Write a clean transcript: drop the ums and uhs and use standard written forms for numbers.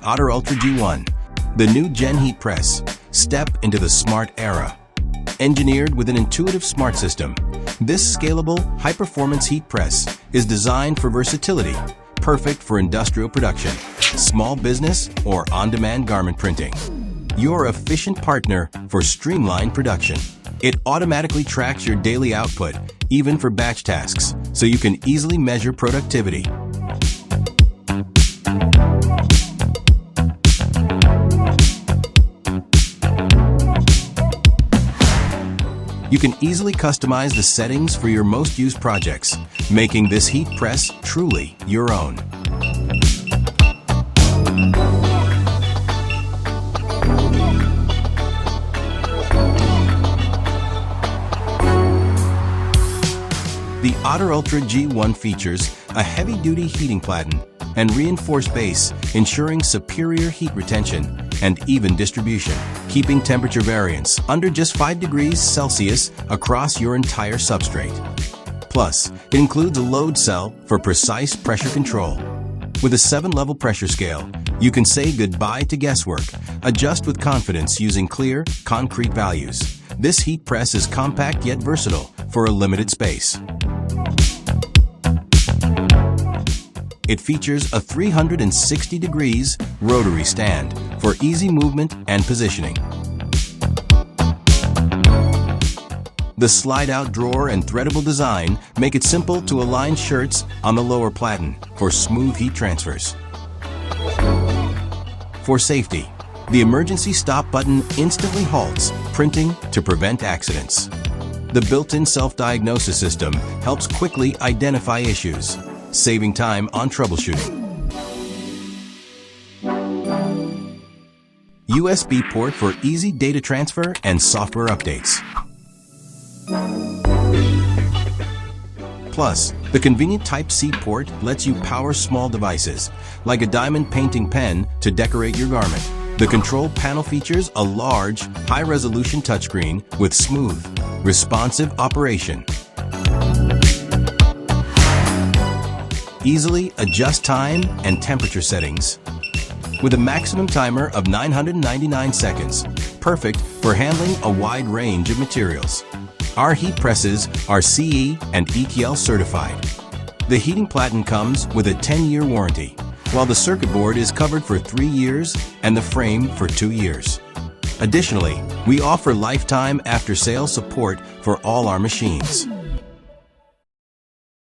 OtterUltra G1, the new Gen heat press. Step into the smart era. Engineered with an intuitive smart system, this scalable, high-performance heat press is designed for versatility, perfect for industrial production, small business, or on-demand garment printing. Your efficient partner for streamlined production. It automatically tracks your daily output, even for batch tasks, so you can easily measure productivity. You can easily customize the settings for your most used projects, making this heat press truly your own. The OtterUltra G1 features a heavy-duty heating platen and reinforced base, ensuring superior heat retention and even distribution, keeping temperature variance under just 5 degrees Celsius across your entire substrate. Plus, it includes a load cell for precise pressure control. With a 7-level pressure scale, you can say goodbye to guesswork. Adjust with confidence using clear, concrete values. This heat press is compact yet versatile for a limited space. It features a 360 degrees rotary stand for easy movement and positioning. The slide-out drawer and threadable design make it simple to align shirts on the lower platen for smooth heat transfers. For safety, the emergency stop button instantly halts printing to prevent accidents. The built-in self-diagnosis system helps quickly identify issues, saving time on troubleshooting. USB port for easy data transfer and software updates. Plus, the convenient Type-C port lets you power small devices, like a diamond painting pen to decorate your garment. The control panel features a large, high-resolution touchscreen with smooth, responsive operation. Easily adjust time and temperature settings. With a maximum timer of 999 seconds, perfect for handling a wide range of materials. Our heat presses are CE and ETL certified. The heating platen comes with a 10-year warranty, while the circuit board is covered for 3 years and the frame for 2 years. Additionally, we offer lifetime after-sales support for all our machines.